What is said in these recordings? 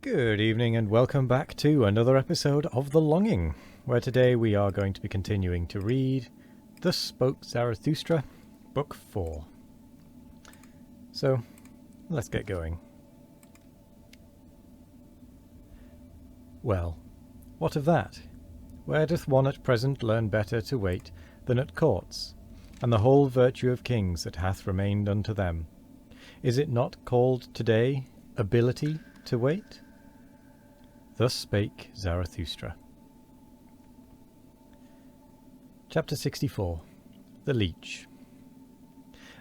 Good evening and welcome back to another episode of The Longing, where today we are going to be continuing to read Thus Spoke Zarathustra, Book 4. So, let's get going. Well, what of that? Where doth one at present learn better to wait than at courts, and the whole virtue of kings that hath remained unto them? Is it not called today ability to wait? Thus spake Zarathustra. Chapter 64. The Leech.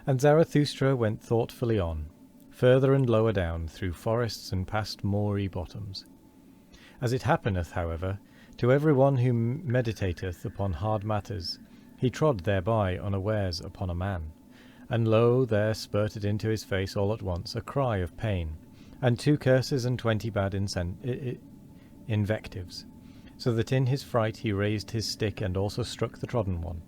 And Zarathustra went thoughtfully on, further and lower down, through forests and past moory bottoms. As it happeneth, however, to every one who meditateth upon hard matters, he trod thereby unawares upon a man, and lo, there spurted into his face all at once a cry of pain, and 2 curses and 20 bad invectives, so that in his fright he raised his stick and also struck the trodden one.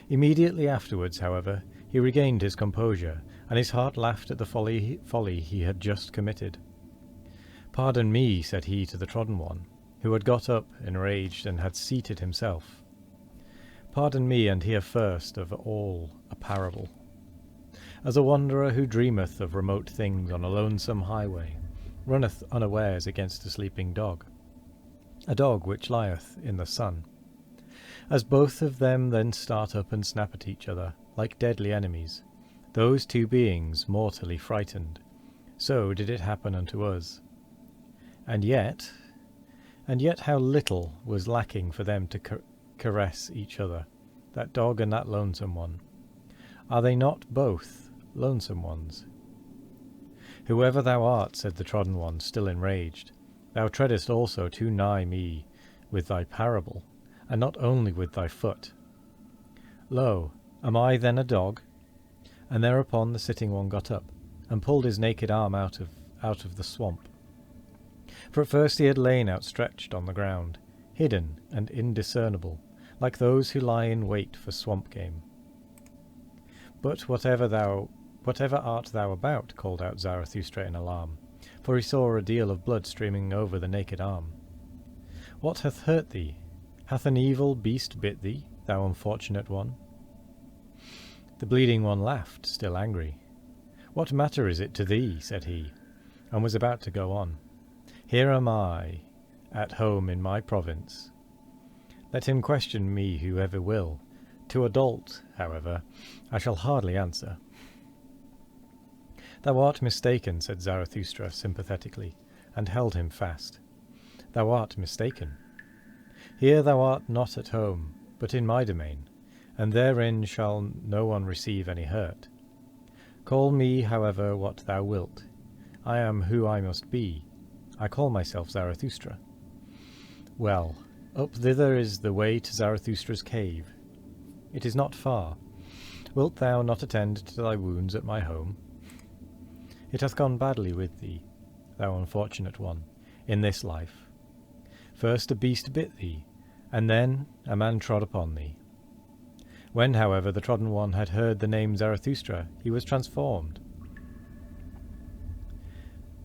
Immediately afterwards, however, he regained his composure, and his heart laughed at the folly he had just committed. "Pardon me," said he to the trodden one, who had got up enraged and had seated himself. "Pardon me, and hear first of all a parable. As a wanderer who dreameth of remote things on a lonesome highway runneth unawares against a sleeping dog, a dog which lieth in the sun. As both of them then start up and snap at each other, like deadly enemies, those 2 beings mortally frightened, so did it happen unto us. And yet how little was lacking for them to caress each other, that dog and that lonesome one. Are they not both lonesome ones? Whoever thou art, said the trodden one, still enraged, thou treadest also too nigh me with thy parable, and not only with thy foot. Lo, am I then a dog? And thereupon the sitting one got up, and pulled his naked arm out of the swamp. For at first he had lain outstretched on the ground, hidden and indiscernible, like those who lie in wait for swamp game. But whatever art thou about? Called out Zarathustra in alarm, for he saw a deal of blood streaming over the naked arm. What hath hurt thee? Hath an evil beast bit thee, thou unfortunate one? The bleeding one laughed, still angry. What matter is it to thee? Said he, and was about to go on. Here am I, at home in my province. Let him question me whoever will. To a dolt, however, I shall hardly answer. Thou art mistaken, said Zarathustra sympathetically, and held him fast. Thou art mistaken. Here thou art not at home, but in my domain, and therein shall no one receive any hurt. Call me, however, what thou wilt. I am who I must be. I call myself Zarathustra. Well, up thither is the way to Zarathustra's cave. It is not far. Wilt thou not attend to thy wounds at my home? It hath gone badly with thee, thou unfortunate one, in this life. First a beast bit thee, and then a man trod upon thee. When, however, the trodden one had heard the name Zarathustra, he was transformed.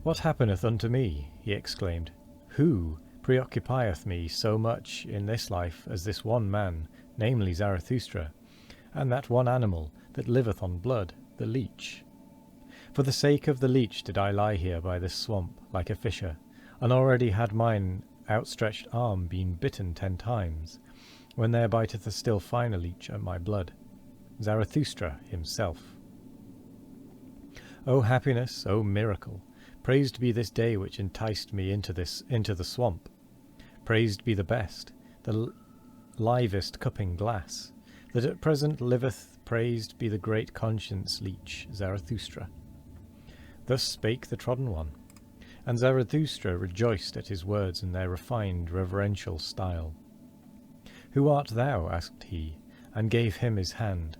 What happeneth unto me? He exclaimed. Who preoccupieth me so much in this life as this one man, namely Zarathustra, and that one animal that liveth on blood, the leech? For the sake of the leech did I lie here by this swamp, like a fisher, and already had mine outstretched arm been bitten 10 times, when there biteth a still finer leech at my blood, Zarathustra himself. O happiness, O miracle! Praised be this day which enticed me into the swamp. Praised be the best, the livest cupping glass, that at present liveth. Praised be the great conscience leech, Zarathustra. Thus spake the trodden one, and Zarathustra rejoiced at his words in their refined, reverential style. Who art thou? Asked he, and gave him his hand.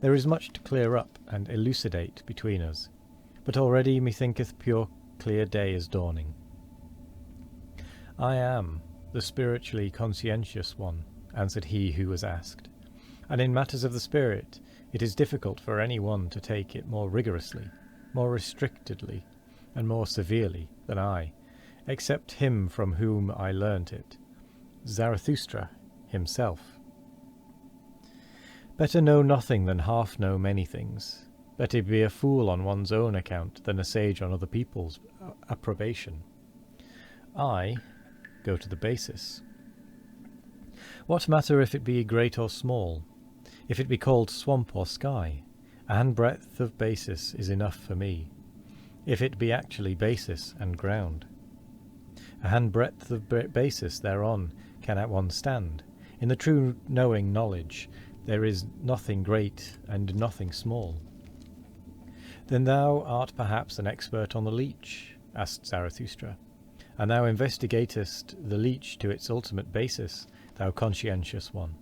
There is much to clear up and elucidate between us, but already methinketh pure clear day is dawning. I am the spiritually conscientious one, answered he who was asked, and in matters of the spirit it is difficult for any one to take it more rigorously, more restrictedly, and more severely than I, except him from whom I learnt it, Zarathustra himself. Better know nothing than half know many things. Better be a fool on one's own account than a sage on other people's approbation. I go to the basis. What matter if it be great or small, if it be called swamp or sky? A handbreadth of basis is enough for me, if it be actually basis and ground. A handbreadth of basis thereon can at one stand. In the true knowing knowledge there is nothing great and nothing small. Then thou art perhaps an expert on the leech, asked Zarathustra, and thou investigatest the leech to its ultimate basis, thou conscientious one.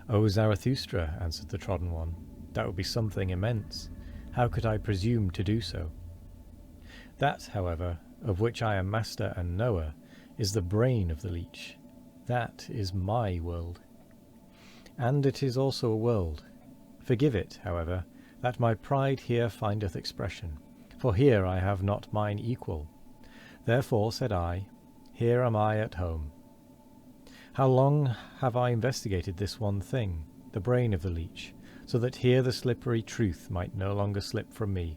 O Zarathustra, answered the trodden one, that would be something immense. How could I presume to do so? That, however, of which I am master and knower, is the brain of the leech. That is my world. And it is also a world. Forgive it, however, that my pride here findeth expression, for here I have not mine equal. Therefore, said I, here am I at home. How long have I investigated this one thing, the brain of the leech, so that here the slippery truth might no longer slip from me.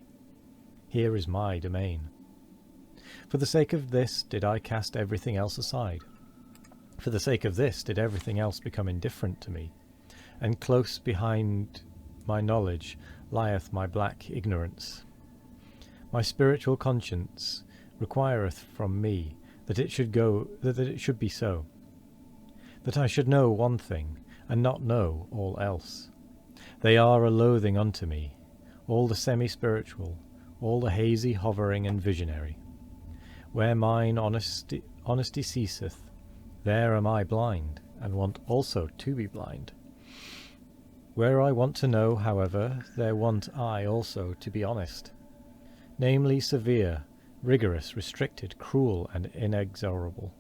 Here is my domain. For the sake of this did I cast everything else aside. For the sake of this did everything else become indifferent to me, and close behind my knowledge lieth my black ignorance. My spiritual conscience requireth from me that it should be so, that I should know one thing, and not know all else. They are a loathing unto me, all the semi-spiritual, all the hazy, hovering, and visionary. Where mine honesty ceaseth, there am I blind, and want also to be blind. Where I want to know, however, there want I also to be honest, namely severe, rigorous, restricted, cruel, and inexorable.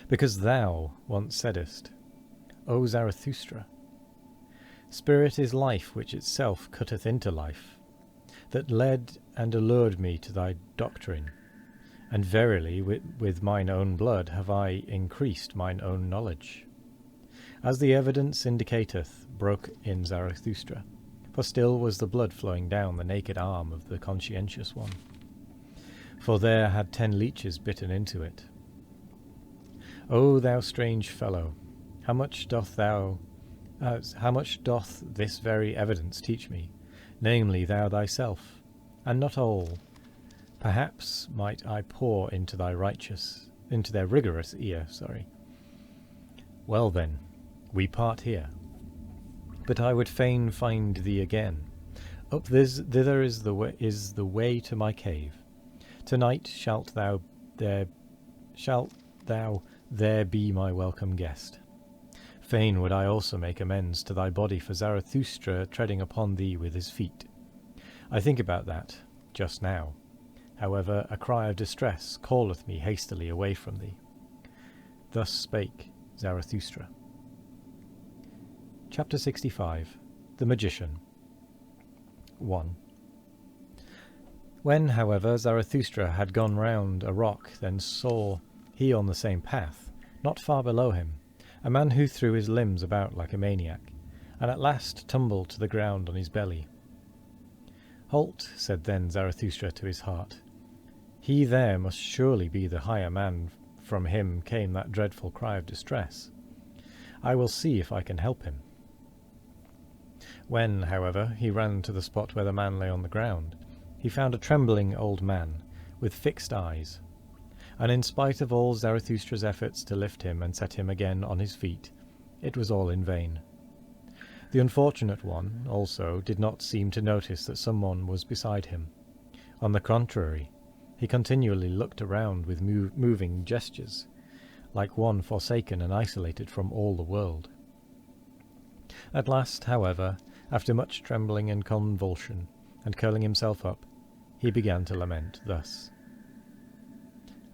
Because thou once saidest, O Zarathustra, spirit is life which itself cutteth into life, that led and allured me to thy doctrine, and verily with mine own blood have I increased mine own knowledge. As the evidence indicateth, broke in Zarathustra, for still was the blood flowing down the naked arm of the conscientious one, for there had 10 leeches bitten into it. O thou strange fellow, how much doth this very evidence teach me, namely thou thyself, and not all, perhaps might I pour into their rigorous ear. Well then, we part here, but I would fain find thee again. Up thither is the way to my cave. Tonight shalt thou there be my welcome guest. Fain would I also make amends to thy body for Zarathustra treading upon thee with his feet. I think about that just now. However, a cry of distress calleth me hastily away from thee. Thus spake Zarathustra. Chapter 65. The Magician. 1. When, however, Zarathustra had gone round a rock, then saw he on the same path, not far below him, a man who threw his limbs about like a maniac, and at last tumbled to the ground on his belly. Halt, said then Zarathustra to his heart. He there must surely be the higher man, from him came that dreadful cry of distress. I will see if I can help him. When, however, he ran to the spot where the man lay on the ground, he found a trembling old man, with fixed eyes, and in spite of all Zarathustra's efforts to lift him and set him again on his feet, it was all in vain. The unfortunate one, also, did not seem to notice that someone was beside him. On the contrary, he continually looked around with moving gestures, like one forsaken and isolated from all the world. At last, however, after much trembling and convulsion, and curling himself up, he began to lament thus.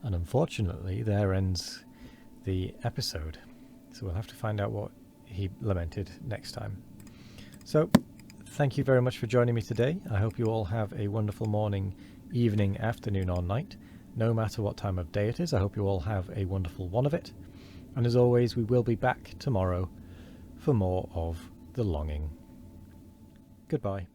And unfortunately, there ends the episode. So we'll have to find out what he lamented next time. So, thank you very much for joining me today. I hope you all have a wonderful morning, evening, afternoon or night, no matter what time of day it is. I hope you all have a wonderful one of it. And as always, we will be back tomorrow for more of The Longing. Goodbye.